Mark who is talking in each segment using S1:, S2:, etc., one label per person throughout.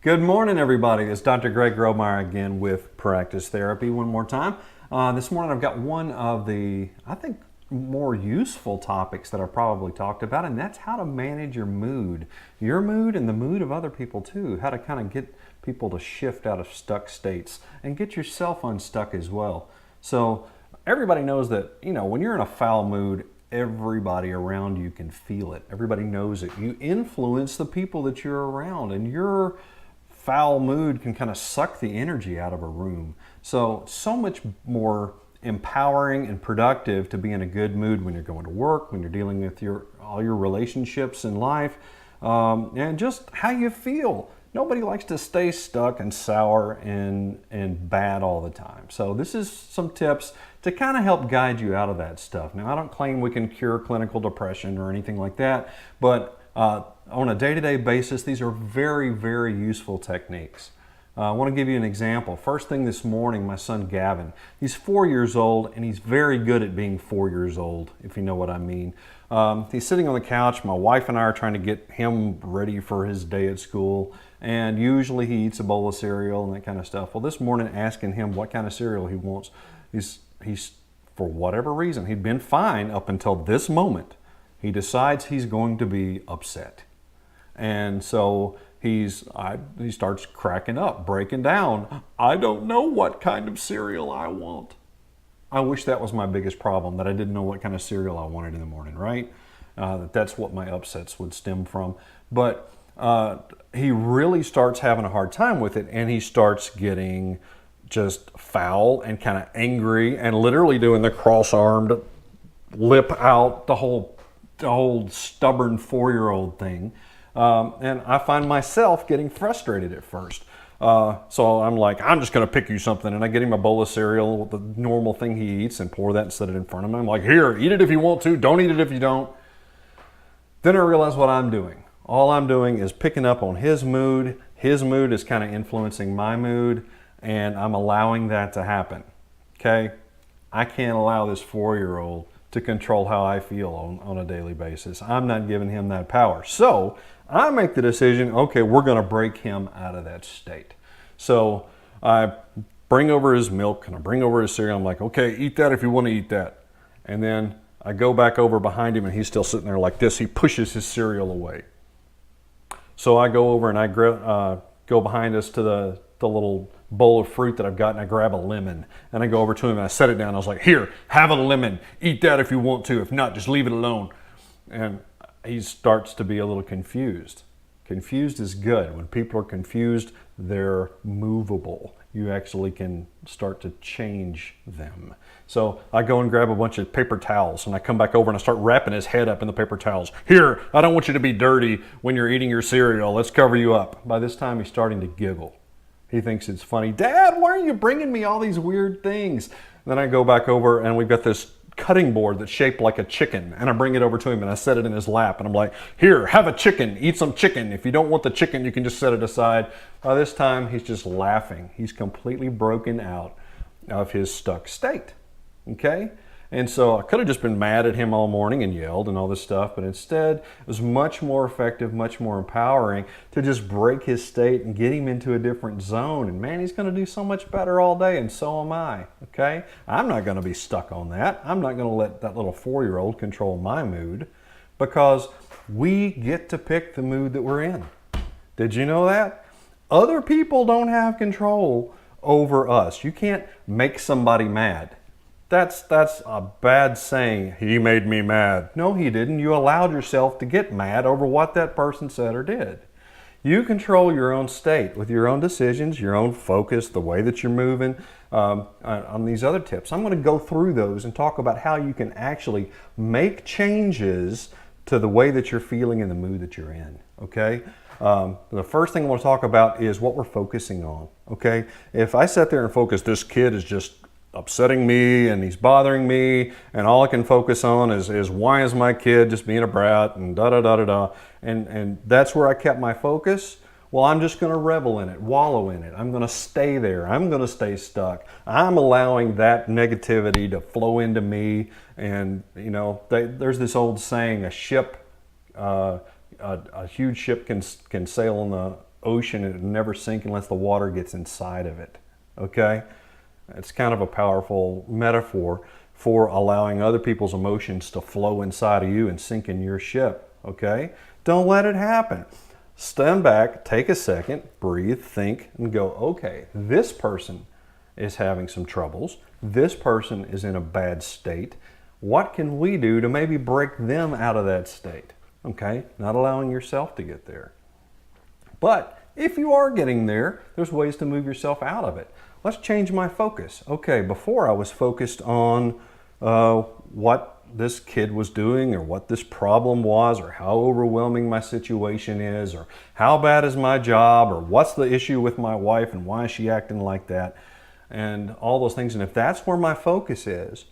S1: Good morning, everybody. It's Dr. Greg Grobmyer again with Practice Therapy one more time. This morning I've got one of the, I think, more useful topics that I've probably talked about, and that's how to manage your mood and the mood of other people too. How to kind of get people to shift out of stuck states and get yourself unstuck as well. So everybody knows that, when you're in a foul mood, everybody around you can feel it. Everybody knows it. You influence the people that you're around, and your foul mood can kind of suck the energy out of a room. So much more empowering and productive to be in a good mood when you're going to work, when you're dealing with all your relationships in life, and just how you feel. Nobody likes to stay stuck and sour and bad all the time. So this is some tips to kind of help guide you out of that stuff. Now, I don't claim we can cure clinical depression or anything like that, but on a day-to-day basis, these are very, very useful techniques. I want to give you an example. First thing this morning, my son Gavin, he's 4 years old, and he's very good at being 4 years old, if you know what I mean. He's sitting on the couch. My wife and I are trying to get him ready for his day at school, and usually he eats a bowl of cereal and that kind of stuff. Well, this morning, asking him what kind of cereal he wants, he's for whatever reason, he'd been fine up until this moment. He decides he's going to be upset. And so he starts cracking up, breaking down. I don't know what kind of cereal I want. I wish that was my biggest problem, that I didn't know what kind of cereal I wanted in the morning, right? That's what my upsets would stem from. But he really starts having a hard time with it, and he starts getting just foul and kind of angry and literally doing the cross-armed lip out, the whole stubborn 4-year-old thing. And I find myself getting frustrated at first. So I'm like, I'm just going to pick you something. And I get him a bowl of cereal, the normal thing he eats, and pour that and set it in front of him. I'm like, here, eat it if you want to. Don't eat it if you don't. Then I realize what I'm doing. All I'm doing is picking up on his mood. His mood is kind of influencing my mood, and I'm allowing that to happen. Okay? I can't allow this 4-year-old to control how I feel on a daily basis. I'm not giving him that power. So I make the decision, okay, we're going to break him out of that state. So I bring over his milk and I bring over his cereal. I'm like, okay, eat that if you want to eat that. And then I go back over behind him and he's still sitting there like this. He pushes his cereal away. So I go over and I go behind us to the little bowl of fruit that I've got, and I grab a lemon and I go over to him and I set it down. I was like, here, have a lemon. Eat that if you want to. If not, just leave it alone. And he starts to be a little confused. Confused is good. When people are confused, they're movable. You actually can start to change them. So I go and grab a bunch of paper towels and I come back over and I start wrapping his head up in the paper towels. Here, I don't want you to be dirty when you're eating your cereal. Let's cover you up. By this time, he's starting to giggle. He thinks it's funny. Dad, why are you bringing me all these weird things? Then I go back over and we've got this cutting board that's shaped like a chicken, and I bring it over to him and I set it in his lap and I'm like, here, have a chicken, eat some chicken. If you don't want the chicken, you can just set it aside. By this time, he's just laughing. He's completely broken out of his stuck state, okay? And so I could have just been mad at him all morning and yelled and all this stuff, but instead it was much more effective, much more empowering to just break his state and get him into a different zone. And man, he's going to do so much better all day, and so am I, okay? I'm not going to be stuck on that. I'm not going to let that little 4-year-old control my mood, because we get to pick the mood that we're in. Did you know that? Other people don't have control over us. You can't make somebody mad. That's a bad saying, he made me mad. No, he didn't. You allowed yourself to get mad over what that person said or did. You control your own state with your own decisions, your own focus, the way that you're moving. On these other tips, I'm going to go through those and talk about how you can actually make changes to the way that you're feeling and the mood that you're in, okay? The first thing I want to talk about is what we're focusing on, okay? If I sit there and focus, this kid is just upsetting me and he's bothering me, and all I can focus on is why is my kid just being a brat and da-da-da-da-da, and that's where I kept my focus. Well, I'm just going to revel in it, wallow in it. I'm going to stay there. I'm going to stay stuck. I'm allowing that negativity to flow into me. And, you know, there's this old saying, a huge ship can sail ocean and it'll never sink unless the water gets inside of it. Okay? It's kind of a powerful metaphor for allowing other people's emotions to flow inside of you and sink in your ship. Okay? Don't let it happen. Stand back, take a second, breathe, think, and go, okay, this person is having some troubles. This person is in a bad state. What can we do to maybe break them out of that state? Okay? Not allowing yourself to get there. But if you are getting there, there's ways to move yourself out of it. Let's change my focus. Okay, before I was focused on what this kid was doing or what this problem was or how overwhelming my situation is or how bad is my job or what's the issue with my wife and why is she acting like that and all those things. And if that's where my focus is,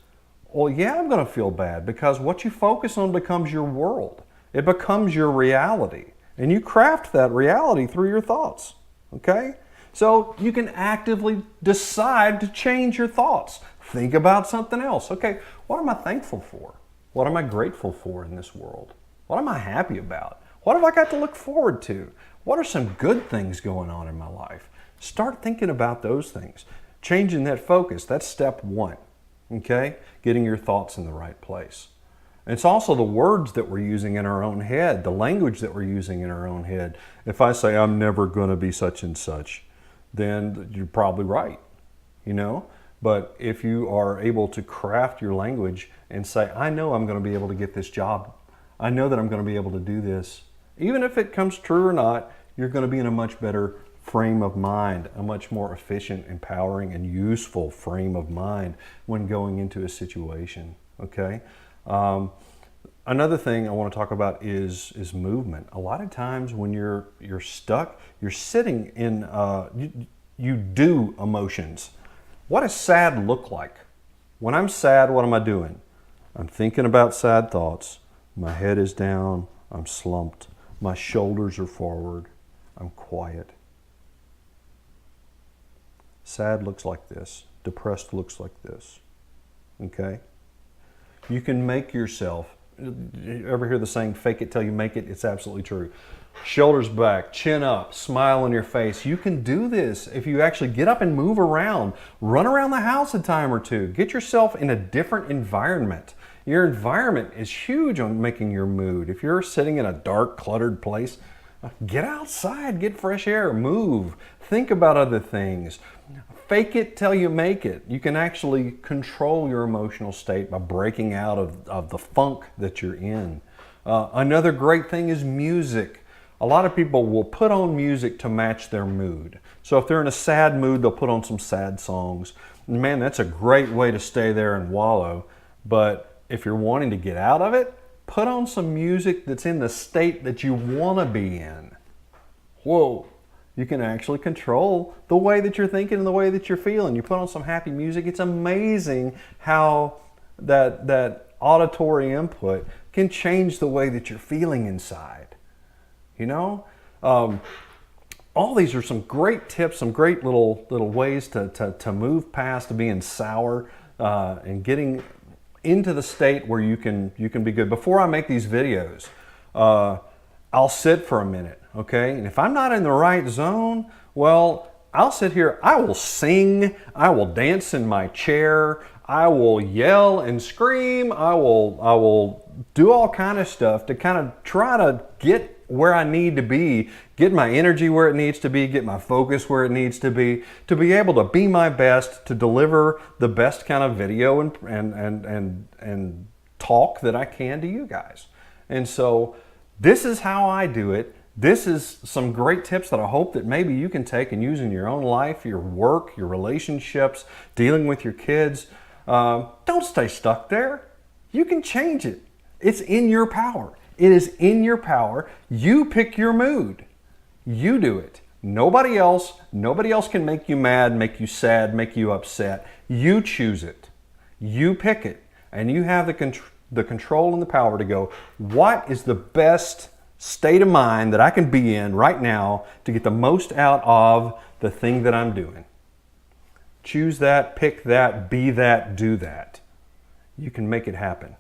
S1: well, yeah, I'm going to feel bad because what you focus on becomes your world. It becomes your reality. And you craft that reality through your thoughts. Okay? So you can actively decide to change your thoughts. Think about something else. Okay, what am I thankful for? What am I grateful for in this world? What am I happy about? What have I got to look forward to? What are some good things going on in my life? Start thinking about those things. Changing that focus, that's step one. Okay? Getting your thoughts in the right place. It's also the words that we're using in our own head, the language that we're using in our own head. If I say, I'm never going to be such and such, then you're probably right, you know? But if you are able to craft your language and say, I know I'm going to be able to get this job. I know that I'm going to be able to do this. Even if it comes true or not, you're going to be in a much better frame of mind, a much more efficient, empowering, and useful frame of mind when going into a situation, okay? Another thing I want to talk about is movement. A lot of times when you're stuck, you're sitting in, you do emotions. What does sad look like? When I'm sad, what am I doing? I'm thinking about sad thoughts. My head is down. I'm slumped. My shoulders are forward. I'm quiet. Sad looks like this. Depressed looks like this. Okay? You can make yourself, you ever hear the saying, fake it till you make it? It's absolutely true. Shoulders back, chin up, smile on your face. You can do this if you actually get up and move around. Run around the house a time or two. Get yourself in a different environment. Your environment is huge on making your mood. If you're sitting in a dark, cluttered place, get outside, get fresh air, move, think about other things. Fake it till you make it. You can actually control your emotional state by breaking out of the funk that you're in. Another great thing is music. A lot of people will put on music to match their mood. So if they're in a sad mood, they'll put on some sad songs. Man, that's a great way to stay there and wallow. But if you're wanting to get out of it, put on some music that's in the state that you want to be in. Whoa. You can actually control the way that you're thinking and the way that you're feeling. You put on some happy music. It's amazing how that auditory input can change the way that you're feeling inside. You know, all these are some great tips, some great little ways to move past being sour and getting into the state where you can be good. Before I make these videos, I'll sit for a minute, okay? And if I'm not in the right zone, well, I'll sit here, I will sing, I will dance in my chair, I will yell and scream, I will do all kind of stuff to kind of try to get where I need to be, get my energy where it needs to be, get my focus where it needs to be able to be my best, to deliver the best kind of video and talk that I can to you guys. And so this is how I do it. This is some great tips that I hope that maybe you can take and use in your own life, your work, your relationships, dealing with your kids. Don't stay stuck there. You can change it. It's in your power. It is in your power. You pick your mood. You do it. Nobody else can make you mad, make you sad, make you upset. You choose it. You pick it. And you have the control and the power to go, what is the best state of mind that I can be in right now to get the most out of the thing that I'm doing? Choose that, pick that, be that, do that. You can make it happen.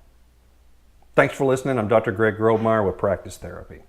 S1: Thanks for listening. I'm Dr. Greg Grobmyer with Practice Therapy.